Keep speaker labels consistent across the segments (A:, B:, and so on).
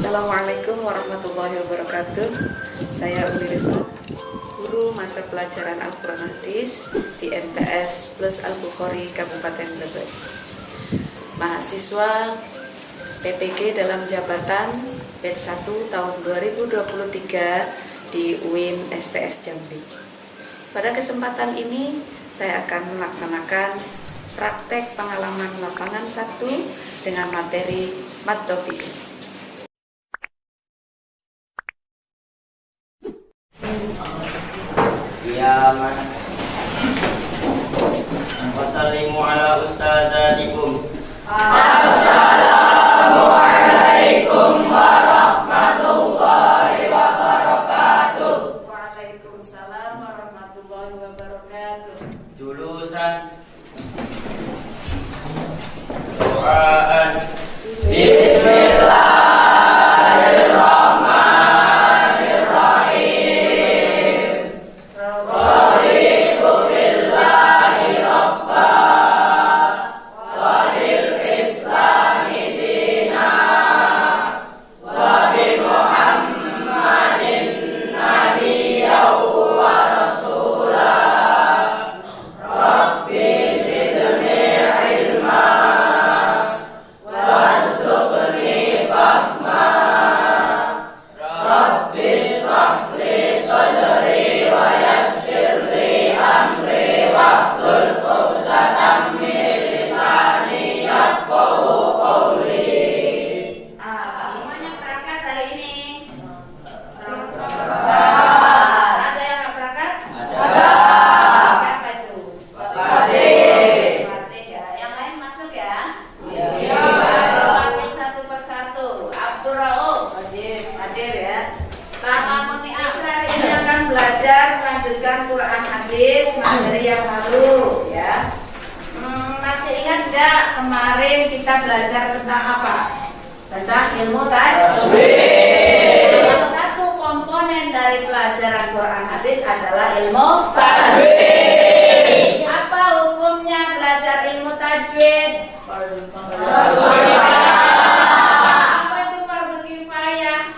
A: Assalamualaikum warahmatullahi wabarakatuh. Saya Uli Rifat, guru mata pelajaran Al-Quran Hadis di MTS Plus Al-Bukhari Kabupaten Brebes. Mahasiswa PPG dalam jabatan batch 1 tahun 2023 di UIN STS Jambi. Pada kesempatan ini saya akan melaksanakan praktek pengalaman lapangan 1 dengan materi Mat-Tobi'i.
B: Wassalamu ala ustadzatikum.
C: Assalamualaikum warahmatullahi wabarakatuh.
A: Waalaikumsalam warahmatullahi wabarakatuh.
B: Julusan doaan.
C: Bismillahirrahmanirrahim. Raditu billahi rabba wa bil islami dina wa bi Muhammadin nabiyyan wa rasulah. Rabbi zidni ilma warzuqni fahma. Rabbi shrah li sadri wa yassir li amri wahlul 'uqdatam min lisani yafqahu qawli.
D: Semuanya berangkat hari ini. Ada yang nggak berangkat?
C: Ada.
D: Siapa itu?
C: Pade.
D: Pade ya. Yang lain masuk ya?
C: Iya.
D: Panggil satu persatu. Abdul Rauf. Hadir ya. Lama Muni'ab hari ini akan belajar melanjutkan Quran hadis materi yang lalu ya. Masih ingat nggak kemarin kita belajar tentang apa? Tentang ilmu tajwid. Salah satu komponen dari pelajaran Quran hadis adalah ilmu tajwid. Apa hukumnya belajar ilmu tajwid? Apa itu fardu kifayah?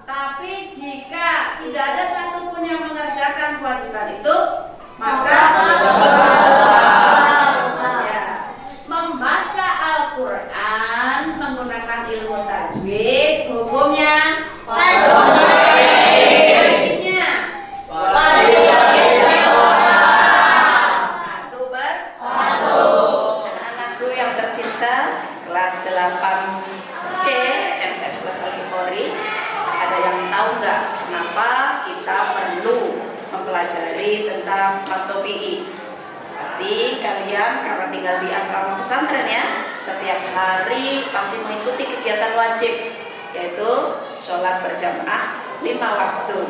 D: Tapi jika tidak ada satupun yang mengerjakan kewajiban itu, maka ya, membaca Al-Quran menggunakan ilmu tajwid hukumnya artinya satu bersatu.
A: Anak-anakku yang tercinta, kelas 8C MTS Plus Al-Bukhari, ada yang tahu nggak kenapa kita perlu mempelajari tentang Mat-Tobi'i? Pasti kalian karena tinggal di asrama pesantren ya, setiap hari pasti mengikuti kegiatan wajib, yaitu sholat berjamaah 5 waktu.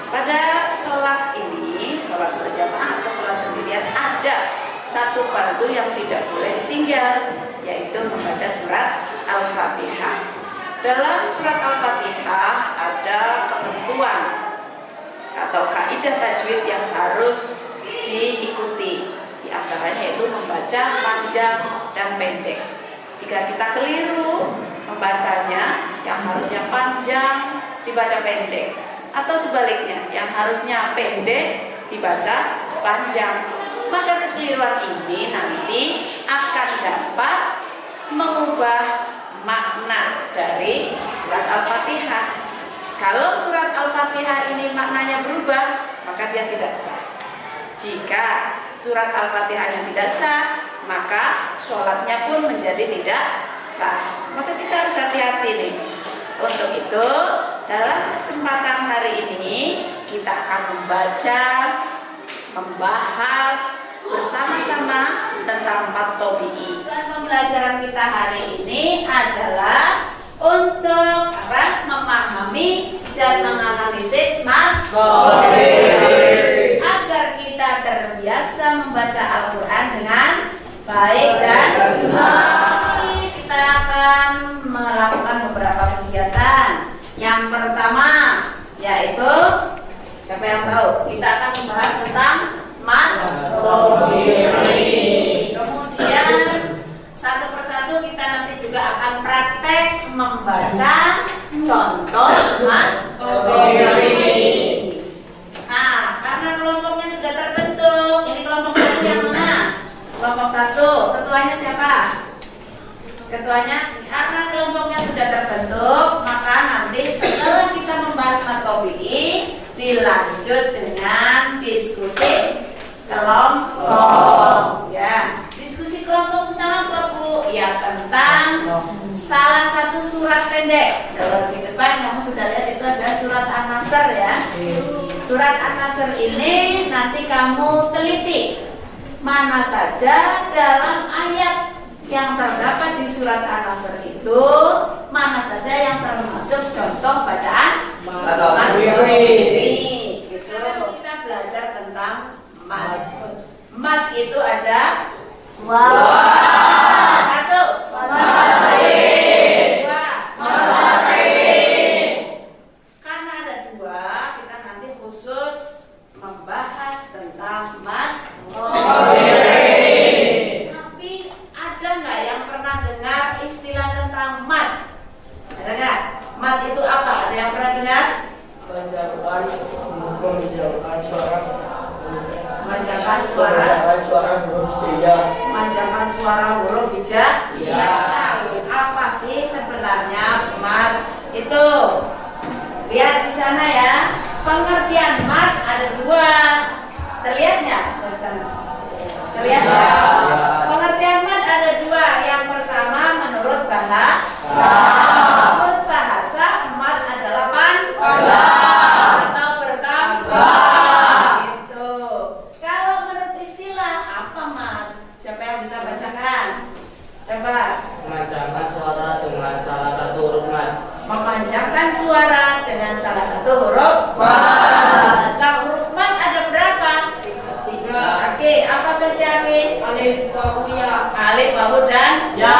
A: Pada sholat ini, sholat berjamaah atau sholat sendirian, ada satu fardu yang tidak boleh ditinggal, yaitu membaca surat Al-Fatihah. Dalam surat Al-Fatihah ada ketentuan atau kaidah tajwid yang harus diikuti. Di antaranya yaitu membaca panjang dan pendek. Jika kita keliru membacanya, yang harusnya panjang dibaca pendek, atau sebaliknya, yang harusnya pendek dibaca panjang, maka kekeliruan ini nanti akan dapat mengubah makna dari surat Al-Fatihah. Kalau surat Al-Fatihah ini maknanya berubah, maka dia tidak sah. Jika surat Al-Fatihahnya tidak sah, maka sholatnya pun menjadi tidak sah. Maka kita harus hati-hati nih. Untuk itu, dalam kesempatan hari ini kita akan membaca, membahas bersama-sama tentang Mat-Tobi'i.
D: Dan pembelajaran kita hari ini adalah untuk memahami dan menganalisis Mat-Tobi'i agar kita terbiasa membaca Al-Quran dengan baik dan benar. Kita akan melakukan beberapa kegiatan. Yang pertama yaitu Siapa yang tahu? Kita akan membahas tentang mat tobiri. Kemudian satu persatu kita nanti juga akan praktek membaca contoh mat tobiri. Nah, karena kelompoknya sudah terbentuk, ini kelompok satu yang mana? Kelompok satu, ketuanya siapa? Ketuanya, karena kelompoknya sudah terbentuk, maka nanti setelah kita membahas mat tobiri, dilanjut dengan diskusi kelompok. Ya, diskusi kelompok tentang apa, Bu? Ya, tentang salah satu surat pendek. Kalau di depan kamu sudah lihat itu ada surat An-Nasr ya. Surat An-Nasr ini nanti kamu teliti mana saja dalam ayat yang terdapat di surat An-Nasr itu, mana saja yang termasuk contoh bacaan mat tobiri. Gitu. Kita belajar tentang mat. Mat itu ada dua. Satu. Karena ada dua, kita nanti khusus membahas tentang mat tobiri. Tapi ada nggak yang pernah dengar istilah tentang mat? Ada nggak? Mat itu apa? Ada yang pernah dengar? Manjakan suara huruf hija. Ya. Apa sih sebenarnya mat itu? Lihat di sana ya. Pengertian mat ada dua. Terlihat nggak dari sana? Terlihat nggak? Pengertian mat ada dua. Yang pertama menurut bahasa. Menurut bahasa mat adalah atau bertambah. Gitu. Kalau menurut istilah apa mat? Siapa yang bisa bacakan? Coba.
C: Memanjangkan suara dengan salah satu huruf mat.
D: Memanjangkan suara dengan salah satu huruf mat. Nah, huruf mat ada berapa? 3. Oke, apa saja, Min?
C: Alif, wawu, ya.
D: Alif, wawu, dan
C: Ya.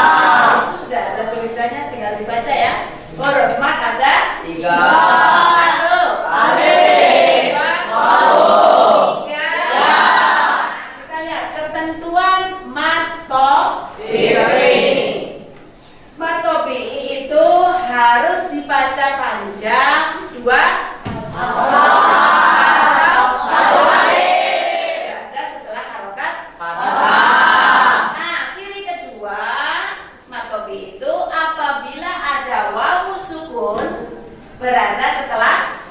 D: Itu sudah ada tulisannya, tinggal dibaca ya. Huruf mat ada
C: 3.
D: 1.
C: Alif,
D: 2.
C: wawu,
D: 3.
C: ya.
D: Kita lihat ketentuan mat tobiri. Mat tobiri itu harus dibaca panjang 2 atau 1 alif. Ada setelah harokat. Nah, ciri kedua mat tobiri itu apabila ada wawu sukun berada setelah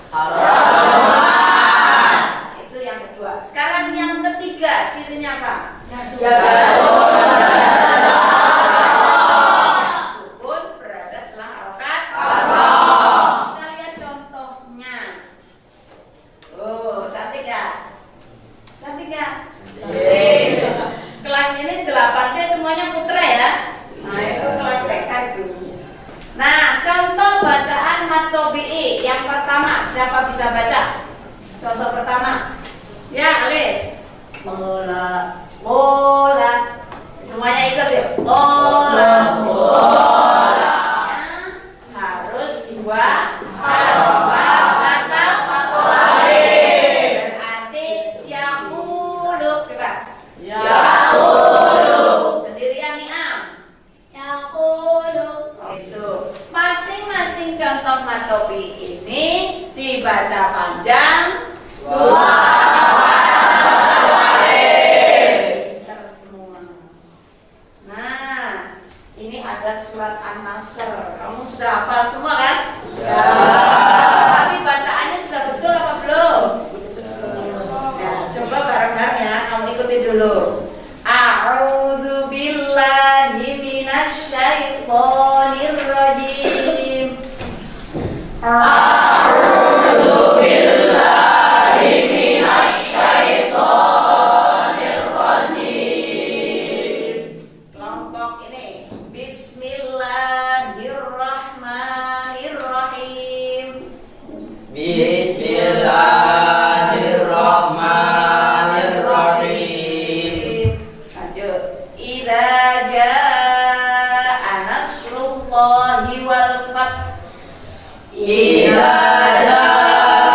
D: itu yang kedua. Sekarang yang ketiga, cirinya apa? Sukun berada setelah harokat. Kita lihat contohnya. Oh, cantik ya? Cantik ya? Kelas ini 8C semuanya putra ya? Nah, itu kelas TK itu. Nah, contoh bacaan mat tobiri yang pertama, siapa bisa baca? Contoh pertama. Ya, Alif.
C: Bola.
D: Semuanya ikut yuk. Bola. Harus 2 harokat atau 1 alif. Berarti yaqulu. Coba. Sendirian nih, Am. Itu. Masing-masing contoh mat tobiri ini dibaca panjang 2 semua. Nah, ini ada surat An-Nasr. Kamu sudah hafal semua kan? Ya. Tapi bacaannya sudah betul apa belum? Ya, coba bareng-bareng ya. Kamu ikuti dulu. A'udzu billahi minasy syaithanir rajim.
C: A'udzu billahi minasy syaithanir rajim.
D: Kelompok ini. Bismillahirrahmanirrahim.
B: Bismillahirrahmanirrahim.
D: Lanjut. Idza jaa nasrullahi wal fath.
C: Idza jaa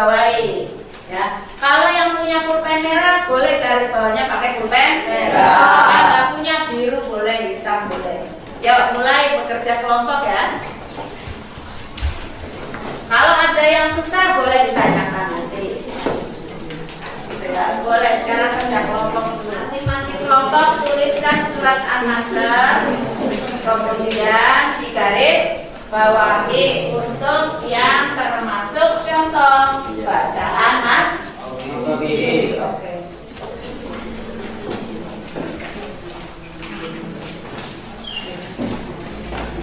D: bawahi. Ya, kalau yang punya pulpen merah boleh garis bawahnya pakai pulpen merah. Yang nggak punya biru boleh, hitam boleh. Yuk mulai bekerja kelompok ya. Kalau ada yang susah boleh ditanyakan nanti. Ya, boleh sekarang kerja kelompok. Masing-masing kelompok tuliskan surat An-Nasr, kemudian digaris bawahi untuk yang termasuk contoh bacaan Oke.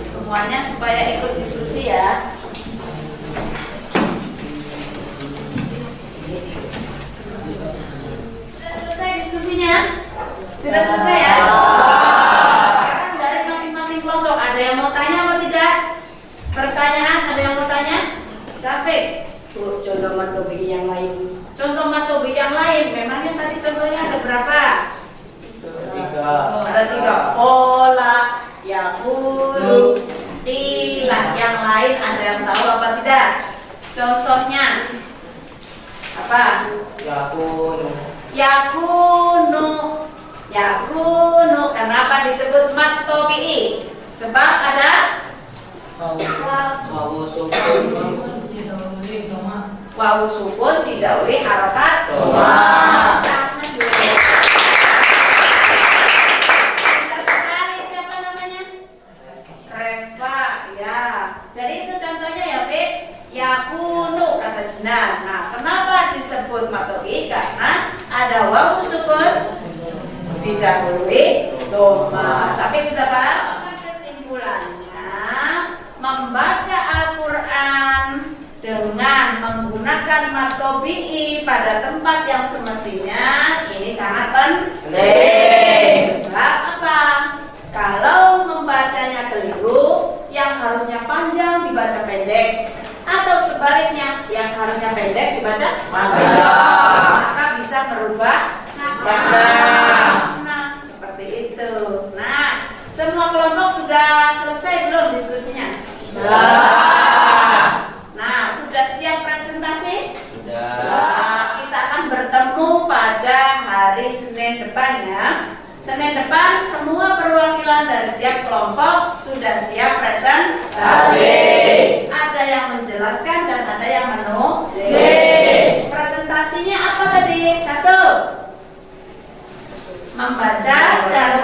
D: Semuanya supaya ikut diskusi ya. Sudah selesai diskusinya? Sudah selesai ya? Sekarang dari masing-masing kelompok ada yang mau tanya atau tidak? Pertanyaan, ada yang mau tanya? Syafiq,
C: Bu, contoh matobik yang lain.
D: contoh matobik yang lain. Memangnya tadi contohnya ada berapa? Ada 3. Pola, yakulu, ilah. Yang lain ada yang tahu apa tidak? Contohnya apa? Yakunu. Kenapa disebut matobi'i? Sebab ada wawu sukun didahului harokat doma. Pintar sekali. Siapa namanya? Reva. Ya. Jadi itu contohnya ya, Fit. Yakunu kata Jenar. Nah, kenapa disebut matobi? Karena ada wawu sukun didahului doma. Sampai sudah paham? Kesimpulannya, membaca Al-Quran dengan menggunakan matobi'i pada tempat yang semestinya ini sangat penting. Sebab apa? Kalau membacanya keliru, yang harusnya panjang dibaca pendek, atau sebaliknya yang harusnya pendek dibaca panjang, maka bisa merubah nada. Nah, seperti itu. Nah, semua kelompok sudah selesai belum diskusinya? Nah, sudah siap presentasi? Sudah. Kita akan bertemu pada hari Senin depan ya. Senin depan semua perwakilan dari tiap kelompok sudah siap presentasi. Ada yang menjelaskan dan ada yang menulis. Presentasinya apa tadi? 1. Membaca dan